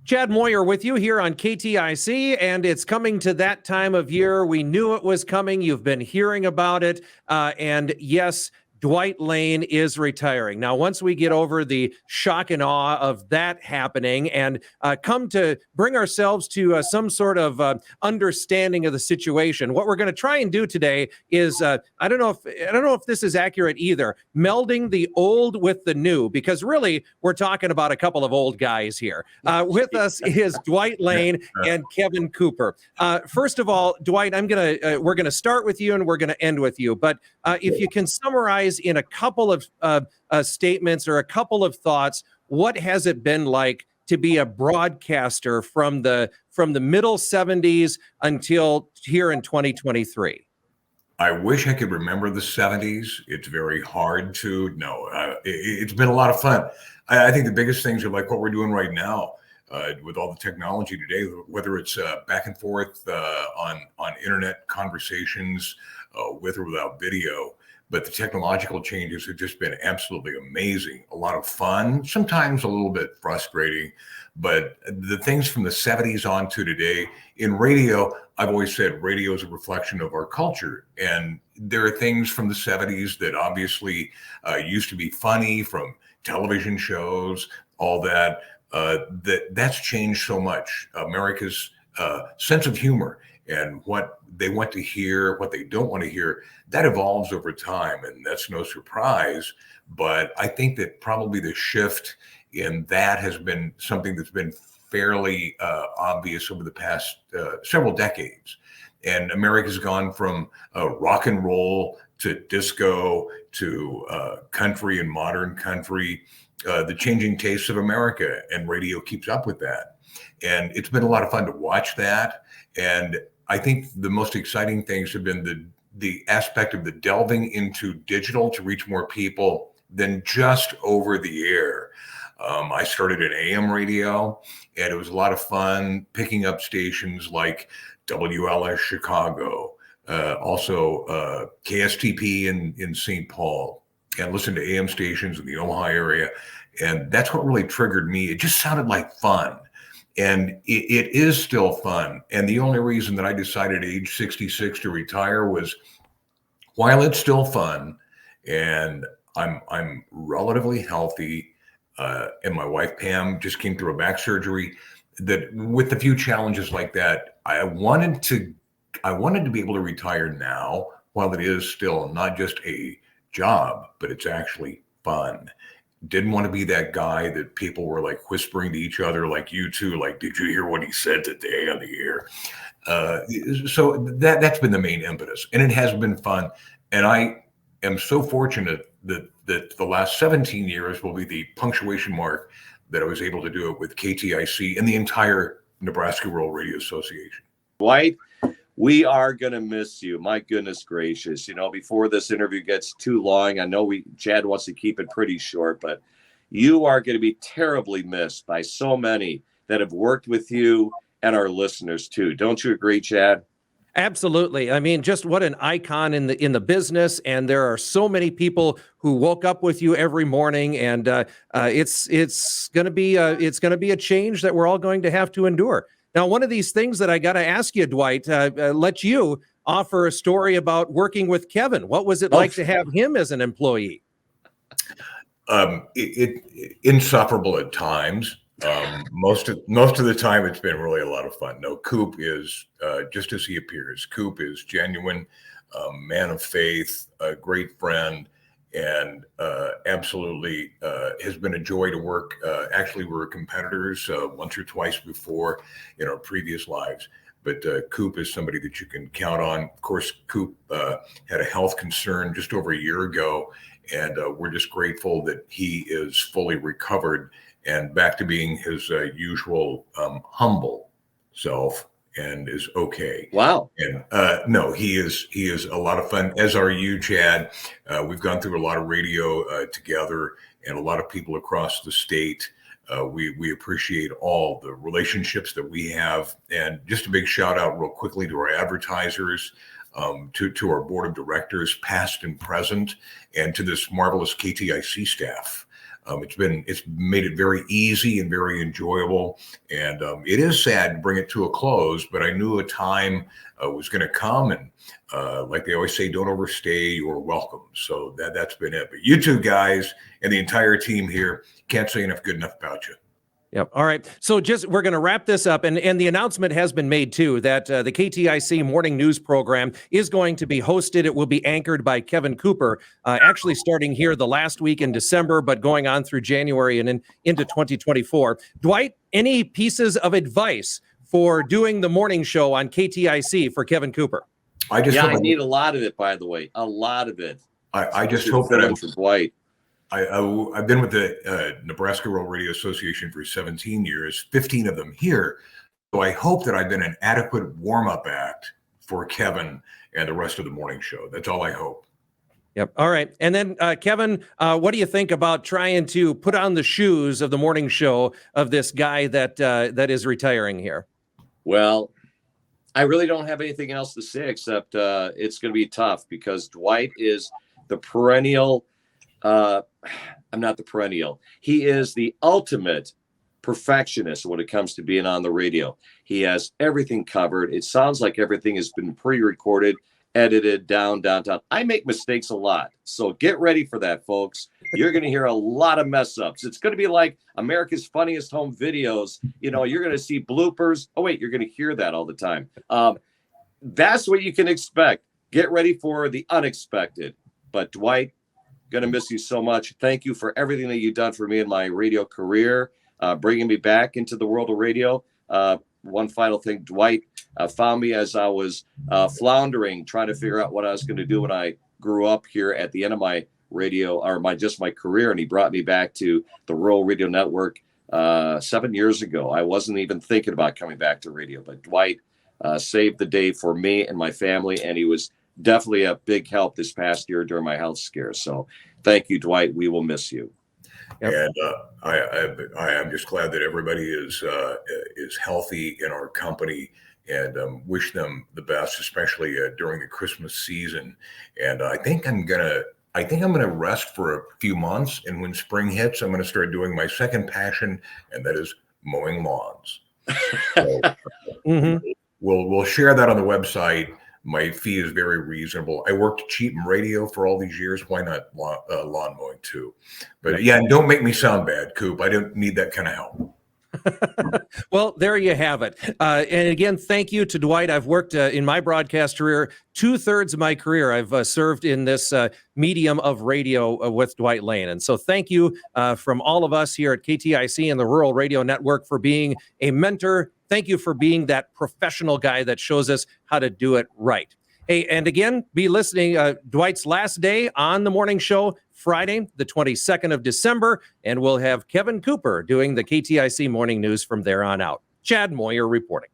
Chad Moyer with you here on KTIC, and it's coming to that time of year. We knew it was coming. You've been hearing about it. And yes, Dwight Lane is retiring. Now, once we get over the shock and awe of that happening and come to bring ourselves to some sort of understanding of the situation, what we're going to try and do today is I don't know if this is accurate either, melding the old with the new, because really we're talking about a couple of old guys here. With us is Dwight Lane and Kevin Cooper. First of all, Dwight, we're gonna start with you and we're gonna end with you. But if you can summarize in a couple of statements or a couple of thoughts, what has it been like to be a broadcaster from the middle 70s until here in 2023? I wish I could remember the 70s. It's very hard to. No, it's been a lot of fun. I think the biggest things are like what we're doing right now with all the technology today, whether it's back and forth on internet conversations with or without video. But the technological changes have just been absolutely amazing. A lot of fun, sometimes a little bit frustrating, but the things from the 70s on to today in radio, I've always said radio is a reflection of our culture. And there are things from the 70s that obviously used to be funny, from television shows, all that, that's changed so much. America's sense of humor and what they want to hear, what they don't want to hear, that evolves over time, and that's no surprise. But I think that probably the shift in that has been something that's been fairly obvious over the past several decades. And America's gone from rock and roll to disco to country and modern country, the changing tastes of America, and radio keeps up with that. And it's been a lot of fun to watch that. And I think the most exciting things have been the aspect of the delving into digital to reach more people than just over the air. I started at AM radio, and it was a lot of fun picking up stations like WLS Chicago, also KSTP in St. Paul, and listen to AM stations in the Omaha area. And that's what really triggered me. It just sounded like fun. And it is still fun. And the only reason that I decided at age 66 to retire was, while it's still fun and I'm relatively healthy, and my wife Pam just came through a back surgery, that with a few challenges like that, I wanted to be able to retire now while it is still not just a job, but it's actually fun. Didn't want to be that guy that people were like whispering to each other, like you two, like, did you hear what he said today on the air? So that's been the main impetus, and it has been fun. And I am so fortunate that the last 17 years will be the punctuation mark that I was able to do it with KTIC and the entire Nebraska Rural Radio Association. Dwight, we are going to miss you. My goodness gracious. Before this interview gets too long, I know Chad wants to keep it pretty short, but you are going to be terribly missed by so many that have worked with you and our listeners too. Don't you agree, Chad? Absolutely. I mean, just what an icon in the business, and there are so many people who woke up with you every morning, and it's going to be a change that we're all going to have to endure. Now, one of these things that I got to ask you, Dwight, let you offer a story about working with Kevin. What was it like to have him as an employee? Insufferable at times. Most of the time, it's been really a lot of fun. No, Coop is just as he appears. Coop is genuine, man of faith, a great friend, and absolutely has been a joy to work. Actually, we were competitors once or twice before in our previous lives. But Coop is somebody that you can count on. Of course, Coop had a health concern just over a year ago, and we're just grateful that he is fully recovered and back to being his usual humble self, and is okay. Wow. And no, he is a lot of fun, as are you, Chad. We've gone through a lot of radio together, and a lot of people across the state. We appreciate all the relationships that we have. And just a big shout out real quickly to our advertisers, to our board of directors, past and present, and to this marvelous KTIC staff. It's made it very easy and very enjoyable. And it is sad to bring it to a close, but I knew a time was going to come. And like they always say, don't overstay your welcome. So that's been it. But you two guys and the entire team here, can't say enough good enough about you. Yep. All right. So we're going to wrap this up. And the announcement has been made, too, that the KTIC morning news program is going to be hosted. It will be anchored by Kevin Cooper, actually starting here the last week in December, but going on through January and into 2024. Dwight, any pieces of advice for doing the morning show on KTIC for Kevin Cooper? I need a lot of it, by the way, a lot of it. I just hope that I'm for Dwight. I've been with the Nebraska Rural Radio Association for 17 years, 15 of them here. So I hope that I've been an adequate warm-up act for Kevin and the rest of the morning show. That's all I hope. Yep. All right. And then, Kevin, what do you think about trying to put on the shoes of the morning show of this guy that is retiring here? Well, I really don't have anything else to say except it's going to be tough because Dwight is the perennial. I'm not the perennial. He is the ultimate perfectionist when it comes to being on the radio. He has everything covered. It sounds like everything has been pre-recorded, edited down. I make mistakes a lot. So get ready for that, folks. You're going to hear a lot of mess ups. It's going to be like America's Funniest Home Videos. You know, you're going to see bloopers. Oh, wait, you're going to hear that all the time. That's what you can expect. Get ready for the unexpected. But Dwight, going to miss you so much. Thank you for everything that you've done for me in my radio career, bringing me back into the world of radio. One final thing, Dwight found me as I was floundering, trying to figure out what I was going to do when I grew up here at the end of my radio or my career. And he brought me back to the Rural Radio Network 7 years ago. I wasn't even thinking about coming back to radio, but Dwight saved the day for me and my family. And he was definitely a big help this past year during my health scare. So thank you, Dwight. We will miss you. Yep. And I am just glad that everybody is healthy in our company, and wish them the best, especially during the Christmas season. And I think I'm gonna rest for a few months, and when spring hits, I'm gonna start doing my second passion, and that is mowing lawns. So, we'll share that on the website. My fee is very reasonable. I worked cheap in radio for all these years. Why not lawn mowing too? But yeah, and don't make me sound bad, Coop. I don't need that kind of help. Well, there you have it. And again, thank you to Dwight. I've worked in my broadcast career, 2/3 of my career, I've served in this medium of radio with Dwight Lane. And so thank you from all of us here at KTIC and the Rural Radio Network for being a mentor. Thank you for being that professional guy that shows us how to do it right. Hey, and again, be listening. Dwight's last day on the morning show, Friday, the 22nd of December, and we'll have Kevin Cooper doing the KTIC morning news from there on out. Chad Moyer reporting.